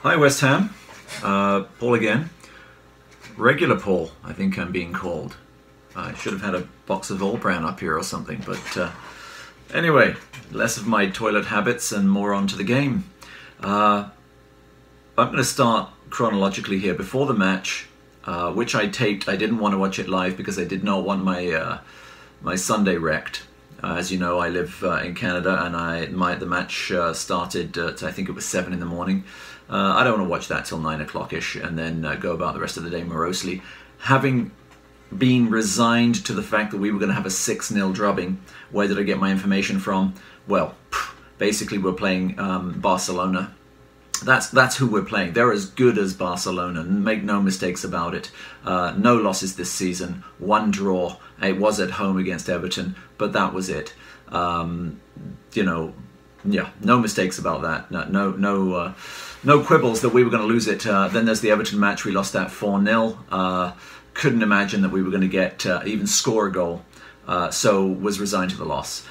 Hi West Ham, Paul again. Regular Paul, I think I'm being called. I should have had a box of All Brown up here or something, but anyway, less of my toilet habits and more on to the game. I'm going to start chronologically here. Before the match, which I taped, I didn't want to watch it live because I did not want my Sunday wrecked. As you know, I live in Canada, and the match started at, I think it was 7 in the morning. I don't want to watch that till 9 o'clock-ish and then go about the rest of the day morosely. Having been resigned to the fact that we were going to have a 6-0 drubbing, where did I get my information from? Well, basically we're playing Barcelona. That's who we're playing. They're as good as Barcelona, make no mistakes about it. No losses this season, 1 draw. It was at home against Everton, but that was it. You know, yeah, no mistakes about that. No quibbles that we were going to lose it. Then there's the Everton match. We lost that 4-0. Couldn't imagine that we were going to get even score a goal. So was resigned to the loss.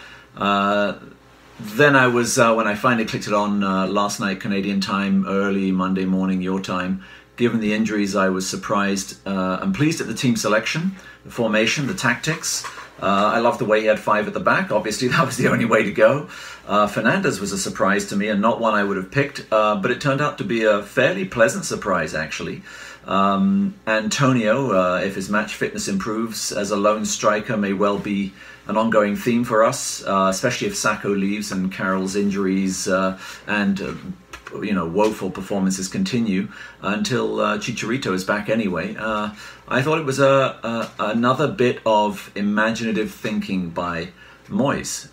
Then I was, when I finally clicked it on last night, Canadian time, early Monday morning, your time, given the injuries, I was surprised and pleased at the team selection, the formation, the tactics. I loved the way he had 5 at the back. Obviously, that was the only way to go. Hernandez was a surprise to me and not one I would have picked, but it turned out to be a fairly pleasant surprise, actually. Antonio, if his match fitness improves as a lone striker, may well be an ongoing theme for us, especially if Sacco leaves and Carroll's injuries and woeful performances continue until Chicharito is back anyway. I thought it was another bit of imaginative thinking by Moyes.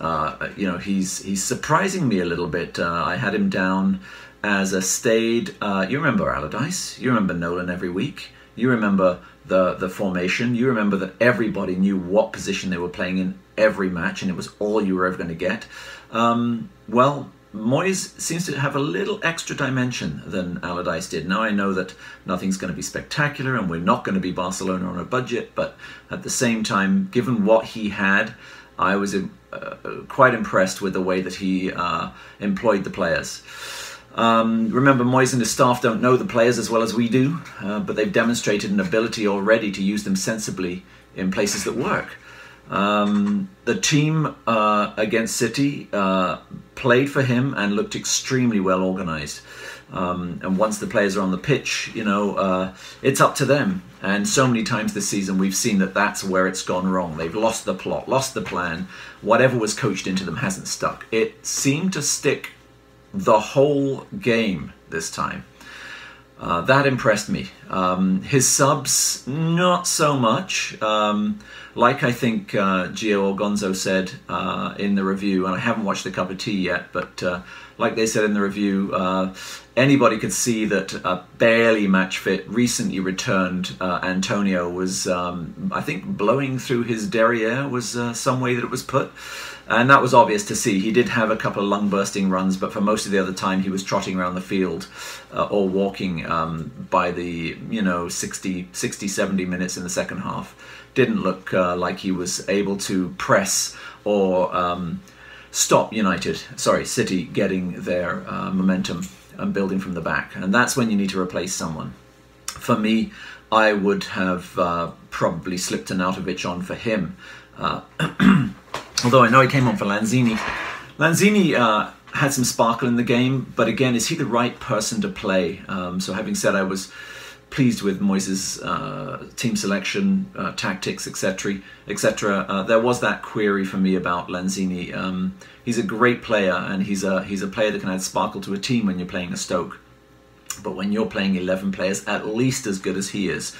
He's surprising me a little bit. I had him down as a staid. You remember Allardyce? You remember Nolan every week? You remember the formation? You remember that everybody knew what position they were playing in every match, and it was all you were ever going to get. Well, Moyes seems to have a little extra dimension than Allardyce did. Now I know that nothing's going to be spectacular and we're not going to be Barcelona on a budget, but at the same time, given what he had, I was quite impressed with the way that he employed the players. Remember, Moyes and his staff don't know the players as well as we do, but they've demonstrated an ability already to use them sensibly in places that work. The team against City played for him and looked extremely well organised. And once the players are on the pitch, it's up to them. And so many times this season we've seen that that's where it's gone wrong. They've lost the plot, lost the plan. Whatever was coached into them hasn't stuck. It seemed to stick the whole game this time. That impressed me. His subs, not so much. Like I think Gio Gonzo said in the review, and I haven't watched the cup of tea yet, but like they said in the review, anybody could see that a barely match fit, recently returned Antonio was, I think, blowing through his derriere was some way that it was put. And that was obvious to see. He did have a couple of lung-bursting runs, but for most of the other time he was trotting around the field or walking by the 60, 70 minutes in the second half. Didn't look like he was able to press or stop City getting their momentum and building from the back. And that's when you need to replace someone. For me, I would have probably slipped Arnautovic on for him. Although I know he came on for Lanzini. Lanzini had some sparkle in the game, but again, is he the right person to play? So having said I was pleased with Moyes' team selection, tactics, etc., there was that query for me about Lanzini. He's a great player, and he's a player that can add sparkle to a team when you're playing a Stoke. But when you're playing 11 players at least as good as he is,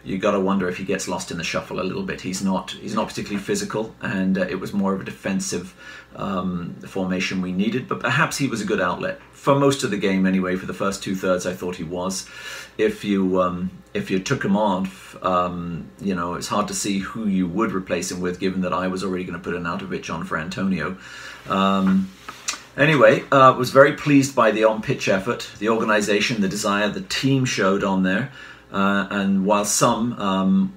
you got to wonder if he gets lost in the shuffle a little bit. He's not particularly physical, and it was more of a defensive formation we needed. But perhaps he was a good outlet for most of the game anyway. For the first 2/3, I thought he was. If you took him off, it's hard to see who you would replace him with, given that I was already going to put Arnautovic on for Antonio. Anyway, was very pleased by the on-pitch effort, the organisation, the desire the team showed on there. And while some,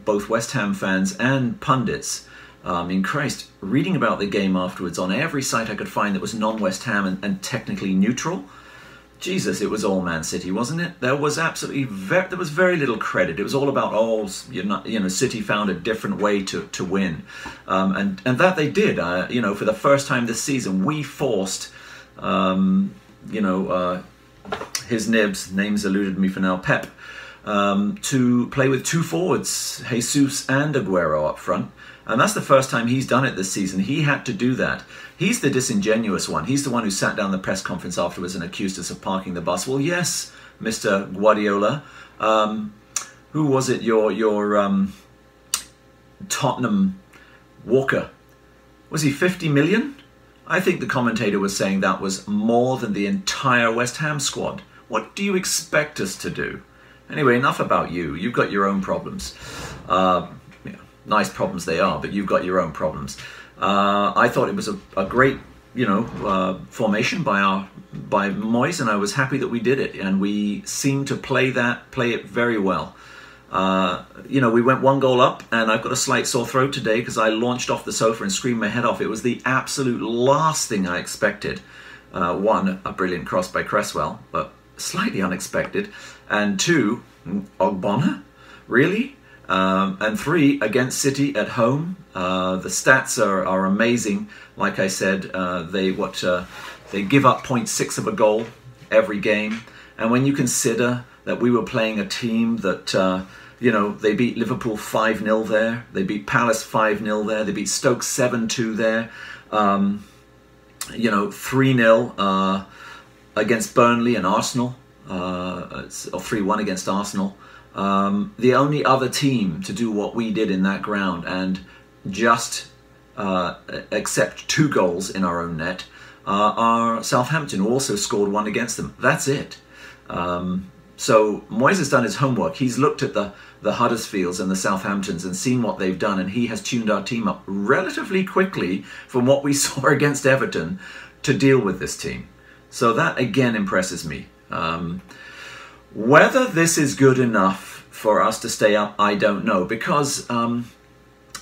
both West Ham fans and pundits, in Christ, reading about the game afterwards on every site I could find that was non-West Ham and technically neutral, Jesus, it was all Man City, wasn't it? There was absolutely there was very little credit. It was all about, oh, City found a different way to win, and that they did. For the first time this season, we forced, his name's eluded me for now, Pep, to play with two forwards, Jesus and Aguero up front. And that's the first time he's done it this season. He had to do that. He's the disingenuous one. He's the one who sat down the press conference afterwards and accused us of parking the bus. Well, yes, Mr. Guardiola. Who was it? Your Tottenham Walker. Was he 50 million? I think the commentator was saying that was more than the entire West Ham squad. What do you expect us to do? Anyway, enough about you. You've got your own problems. Nice problems they are, but you've got your own problems. I thought it was a great, formation by Moyes, and I was happy that we did it, and we seemed to play it very well. We went 1 goal up, and I've got a slight sore throat today because I launched off the sofa and screamed my head off. It was the absolute last thing I expected. One, a brilliant cross by Cresswell, but slightly unexpected, and two, Ogbonna, really? And 3, against City at home. The stats are amazing. Like I said, they give up 0.6 of a goal every game. And when you consider that we were playing a team that, they beat Liverpool 5-0 there. They beat Palace 5-0 there. They beat Stoke 7-2 there. 3-0 against Burnley and Arsenal. Or 3-1 against Arsenal. The only other team to do what we did in that ground and just accept 2 goals in our own net are Southampton, who also scored 1 against them. That's it. So Moyes has done his homework. He's looked at the Huddersfields and the Southamptons and seen what they've done, and he has tuned our team up relatively quickly from what we saw against Everton to deal with this team. So that again impresses me. Whether this is good enough for us to stay up, I don't know, because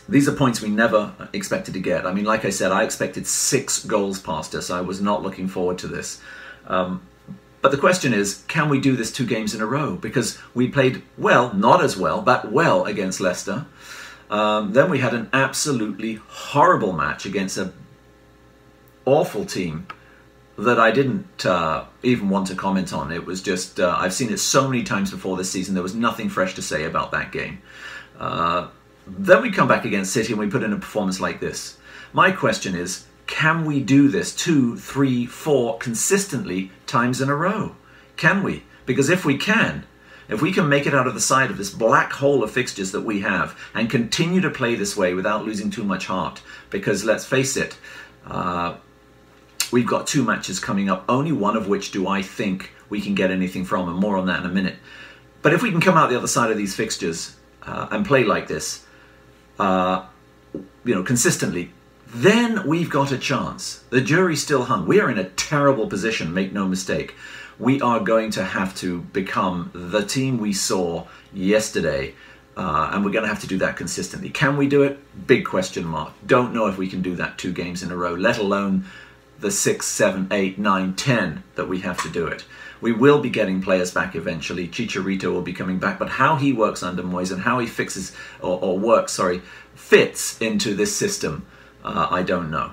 these are points we never expected to get. I mean, like I said, I expected 6 goals past us. I was not looking forward to this. But the question is, can we do this 2 games in a row? Because we played well, not as well, but well against Leicester. Then we had an absolutely horrible match against an awful team that I didn't even want to comment on. It was just, I've seen it so many times before this season, there was nothing fresh to say about that game. Then we come back against City and we put in a performance like this. My question is, can we do this 2, 3, 4 consistently times in a row? Can we? Because if we can make it out of the side of this black hole of fixtures that we have and continue to play this way without losing too much heart, because let's face it, we've got 2 matches coming up, only one of which do I think we can get anything from, and more on that in a minute. But if we can come out the other side of these fixtures and play like this, consistently, then we've got a chance. The jury's still hung. We are in a terrible position, make no mistake. We are going to have to become the team we saw yesterday, and we're going to have to do that consistently. Can we do it? Big question mark. Don't know if we can do that 2 games in a row, let alone the 6, 7, 8, 9, 10 that we have to do it. We will be getting players back eventually. Chicharito will be coming back, but how he works under Moyes and how he fits into this system, I don't know.